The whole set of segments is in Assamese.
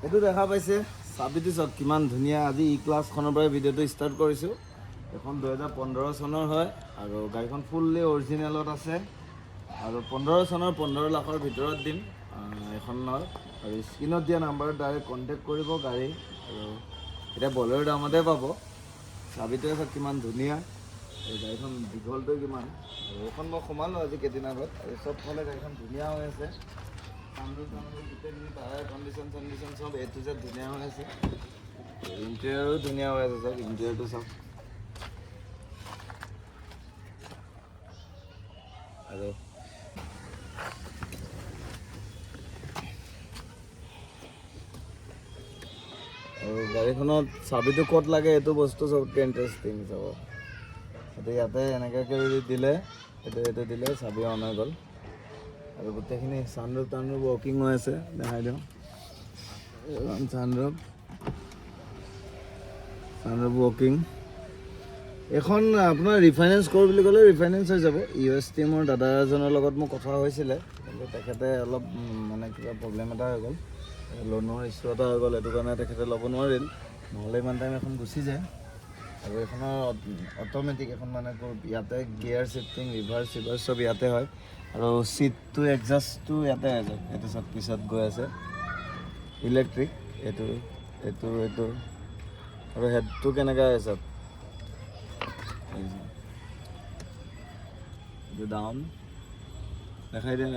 এইটো দেখা পাইছে চাবিটো চাওক কিমান ধুনীয়া। আজি ই ক্লাছখনৰ পৰাই ভিডিঅ'টো ষ্টাৰ্ট কৰিছোঁ। এখন 2015 চনৰ হয় আৰু গাড়ীখন ফুল্লি অৰিজিনেলত আছে আৰু 15 চনৰ 15 লাখৰ ভিতৰত দিম এখনৰ। আৰু স্ক্ৰীণত দিয়া নাম্বাৰত ডাইৰেক্ট কণ্টেক্ট কৰিব গাড়ী। আৰু এতিয়া বলেৰ দামতে পাব। চাবিটোৱে চাওক কিমান ধুনীয়া, এই গাড়ীখন দীঘলটো কিমান। আৰু এইখন মই সোমালোঁ আজি কেইদিন আগত আৰু চবফালে গাড়ীখন ধুনীয়া হৈ আছে। গোটেইখিনি টায়াৰ কণ্ডিশ্যন চণ্ডিশ্যন চব এ টু জেড ধুনীয়া হৈ আছে। ইণ্টেৰিয়ৰো ধুনীয়া হৈ আছে, চাওক ইণ্টেৰিয়ৰটো চাওক। আৰু গাড়ীখনত চাবিটো ক'ত লাগে এইটো বস্তু চবতকৈ ইণ্টাৰেষ্টিং চাব। সেইটো ইয়াতে এনেকৈ কৰি দিলে, এইটো দিলে চাবি অন হৈ গ'ল। আৰু গোটেইখিনি চানৰুফ টানৰুফ ৱৰ্কিং হৈ আছে, দেখাই দিওঁ। চানৰুফ ৱৰ্কিং। এখন আপোনাৰ ৰিফাইনেন্স কৰোঁ বুলি ক'লে ৰিফাইনেন্স হৈ যাব। UST মোৰ দাদা এজনৰ লগত মোৰ কথা হৈছিলে, কিন্তু তেখেতে অলপ মানে কিবা প্ৰব্লেম এটা হৈ গ'ল, লোনৰ ইছ্যু এটা হৈ গ'ল। সেইটো কাৰণে তেখেতে ল'ব নোৱাৰিল, নহ'লে ইমান টাইম এখন গুচি যায়। আৰু এইখনৰ অট'মেটিক এখন মানে ইয়াতে গিয়াৰ শ্বিফটিং ৰিভাৰ্চ চিভাৰ্চ চব ইয়াতে হয়। আৰু ছিটটো এডজাষ্টটো ইয়াতে হৈ যায়। এইটো চব পিছত গৈ আছে ইলেক্ট্ৰিক। এইটো আৰু হেডটো কেনেকৈ আছে চব। এইটো ডাউন দেখাই দিয়ে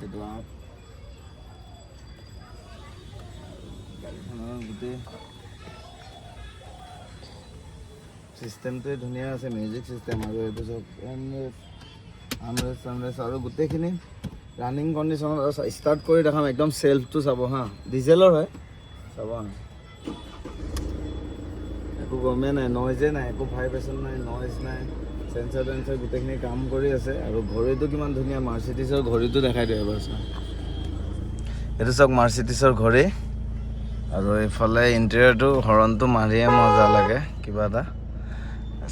এইটো আপ। গাড়ীখনৰ গোটেই চিষ্টেমটোৱে ধুনীয়া আছে, মিউজিক চিষ্টেম। আৰু এইটো চব আমৰেছ আৰু গোটেইখিনি ৰানিং কণ্ডিশ্যনত ষ্টাৰ্ট কৰি দেখাম। একদম চেল্ফটো চাব হা, ডিজেলৰ হয় চাব হা। একো গমেই নাই, নইজে নাই, একো ভাইব্ৰেশ্যন নাই, নইজ নাই, চেঞ্চাৰ টেঞ্চাৰ গোটেইখিনি কাম কৰি আছে। আৰু ঘড়ীটো কিমান ধুনীয়া, মাৰ্চিডিছৰ ঘড়ীটো দেখাই দিয়ে এবাৰ চাওক। এইটো চাওক মাৰ্চিডিছৰ ঘড়ী। আৰু এইফালে ইণ্টেৰিয়ৰটো হৰণটো মাৰিয়ে মজা লাগে কিবা এটা।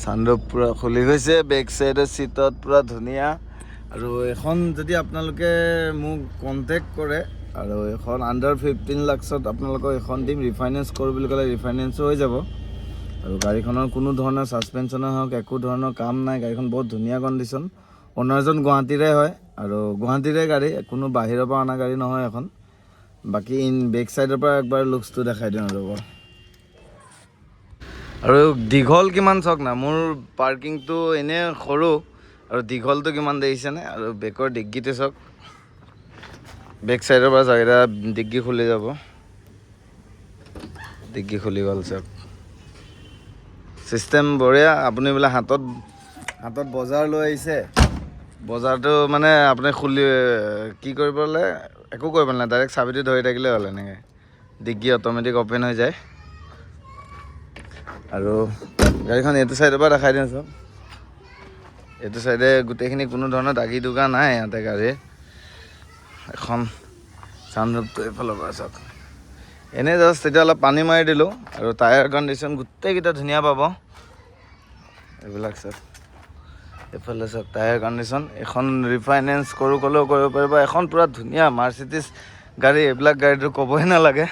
চানৰুফ পূৰা খুলি গৈছে, বেক চাইডৰ ছিটত পূৰা ধুনীয়া। আৰু এখন যদি আপোনালোকে মোক কণ্টেক্ট কৰে আৰু এখন আণ্ডাৰ 15 লাখছত আপোনালোকক এখন দিম। ৰিফাইনেন্স কৰোঁ বুলি ক'লে ৰিফাইনেন্সো হৈ যাব। আৰু গাড়ীখনৰ কোনো ধৰণৰ ছাছপেনশ্যনে হওক একো ধৰণৰ কাম নাই। গাড়ীখন বহুত ধুনীয়া কণ্ডিশ্যন। অ'নাৰজন গুৱাহাটীৰে হয় আৰু গুৱাহাটীৰে গাড়ী, কোনো বাহিৰৰ পৰা অনা গাড়ী নহয় এখন। বাকী বেক চাইডৰ পৰা একবাৰ লুকছটো দেখাই দিওঁ ৰ'ব। আৰু দীঘল কিমান চাওক না, মোৰ পাৰ্কিংটো এনেই সৰু আৰু দীঘলটো কিমান দেখিছেনে। আৰু বেকৰ ডিগ্গিটো চাওক, বেক চাইডৰ পৰা চাওক, এতিয়া ডিগ্গি খুলি যাব, ডিগ্গি খুলি গ'ল চাওক। চিষ্টেম বঢ়িয়া। আপুনি বোলে হাতত বজাৰ লৈ আহিছে, বজাৰটো মানে আপুনি কি কৰিব লাগে, একো কৰিব নালাগে, ডাইৰেক্ট চাবিটো ধৰি থাকিলে হ'ল। এনেকৈ ডিগ্গি অট'মেটিক অ'পেন হৈ যায়। আৰু গাড়ীখন এইটো চাইডৰ পৰা দেখাই দিওঁ চাওক। এইটো চাইডে গোটেইখিনি কোনো ধৰণৰ দাগি দুগা নাই ইয়াতে গাড়ীৰ। এখন চানৰুফটো এইফালৰ পৰা চাওক। এনেই জাষ্ট এতিয়া অলপ পানী মাৰি দিলোঁ। আৰু টায়াৰ কণ্ডিশ্যন গোটেইকেইটা ধুনীয়া পাব। এইবিলাক চাওক, এইফালে চাওক টায়াৰ কণ্ডিশ্যন। এখন ৰিফাইনেন্স কৰোঁ ক'লেও কৰিব পাৰিব। এখন পূৰা ধুনীয়া মাৰ্চিডিছ গাড়ী, এইবিলাক গাড়ীটো ক'বই নালাগে।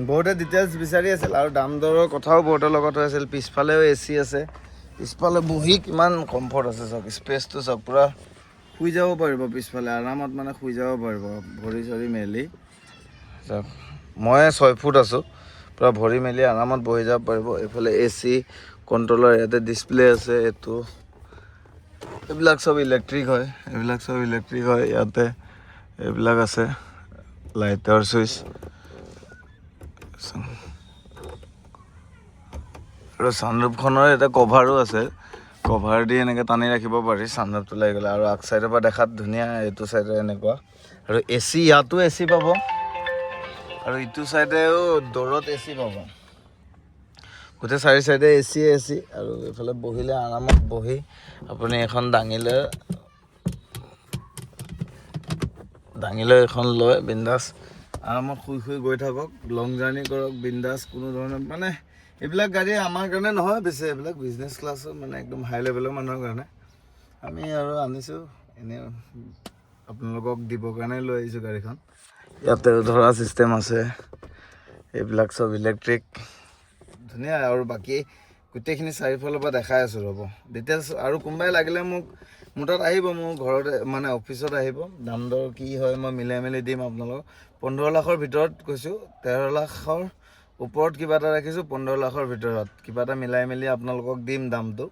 বহুতে ডিটেইলছ বিচাৰি আছিল আৰু দাম দৰৰ কথাও বহুতৰ লগত হৈ আছিল। পিছফালেও AC আছে, পিছফালে বহি কিমান কমফৰ্ট আছে চাওক। স্পেচটো চাওক, পূৰা শুই যাব পাৰিব পিছফালে আৰামত, মানে শুই যাব পাৰিব ভৰি চৰি মেলি চাওক। মই 6 ফুট আছোঁ, পূৰা ভৰি মেলি আৰামত বহি যাব পাৰিব। এইফালে AC কণ্ট্ৰলৰ ইয়াতে ডিছপ্লে আছে। এইবিলাক চব ইলেক্ট্ৰিক হয়, ইয়াতে এইবিলাক আছে লাইটৰ ছুইচ। আৰু ছানৰুফখনৰ এটা কভাৰো আছে, কভাৰ দি এনেকৈ টানি ৰাখিব পাৰি ছানৰুফটো লাগি গ'লে। আৰু আগ চাইডৰ পৰা দেখাত ধুনীয়া, এইটো চাইডে এনেকুৱা। আৰু AC ইয়াতো AC পাব, আৰু ইটো চাইডেও দৌৰত AC পাব। গোটেই 4 চাইডে AC। আৰু এইফালে বহিলে আৰামত বহি আপুনি এখন দাঙিলৈ এখন লৈ বিন্দাছ আৰামত শুই গৈ থাকক, লং জাৰ্ণি কৰক বিন্দাছ। কোনো ধৰণৰ মানে এইবিলাক গাড়ী আমাৰ কাৰণে নহয় বেছি, এইবিলাক বিজনেছ ক্লাছৰ মানে একদম হাই লেভেলৰ মানুহৰ কাৰণে। আমি আৰু আনিছোঁ এনেই আপোনালোকক দিবৰ কাৰণে লৈ আহিছোঁ গাড়ীখন। ইয়াতে ধৰা চিষ্টেম আছে, এইবিলাক চব ইলেক্ট্ৰিক, ধুনীয়া। আৰু বাকী গোটেইখিনি চাৰিওফালৰ পৰা দেখাই আছোঁ ৰ'ব ডিটেইলছ। আৰু কোনোবাই লাগিলে মোৰ তাত আহিব, মোৰ ঘৰতে মানে অফিচত আহিব, দাম দৰ কি হয় মই মিলাই মেলি দিম আপোনালোকক। 15 লাখৰ ভিতৰত কৈছোঁ, 13 লাখৰ ওপৰত কিবা এটা ৰাখিছোঁ, 15 লাখৰ ভিতৰত কিবা এটা মিলাই মেলি আপোনালোকক দিম দামটো।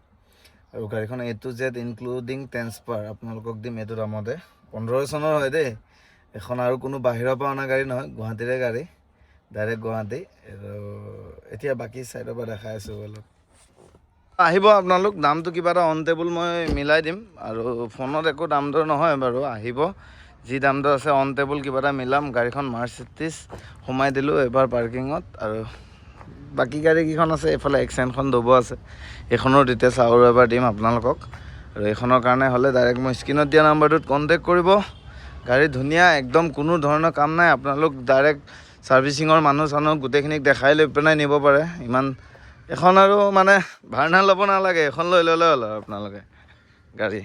আৰু গাড়ীখন A to Z including transfer আপোনালোকক দিম এইটো দামতে। 15 চনৰ হয় দেই এখন, আৰু কোনো বাহিৰৰ পৰা অনা গাড়ী নহয়, গুৱাহাটীৰে গাড়ী, ডাইৰেক্ট গুৱাহাটী। এতিয়া বাকী ছাইডৰ পৰা দেখাই আছোঁ অলপ। আহিব আপোনালোক, দামটো কিবা এটা অন টেবুল মই মিলাই দিম। আৰু ফোনত একো দাম দৰ নহয় বাৰু, আহিব যি দাম দৰ আছে অন টেবুল কিবা এটা মিলাম। গাড়ীখন মাৰ্চিডিজ সোমাই দিলোঁ এবাৰ পাৰ্কিঙত। আৰু বাকী গাড়ীকেইখন আছে, এইফালে এক্সেনখন দব আছে, এইখনৰ ডিটেইলছ আৰু এবাৰ দিম আপোনালোকক। আৰু এইখনৰ কাৰণে হ'লে ডাইৰেক্ট মই স্ক্ৰীণত দিয়া নাম্বাৰটোত কণ্টেক্ট কৰিব। গাড়ী ধুনীয়া, একদম কোনো ধৰণৰ কাম নাই। আপোনালোক ডাইৰেক্ট ছাৰ্ভিচিঙৰ মানুহ গোটেইখিনিক দেখাই লৈ পেলাই নিব পাৰে। ইমান এখন আৰু মানে ভাড়া ল'ব নালাগে, এখন লৈ ল'লে হ'ল আৰু আপোনালোকে গাড়ী।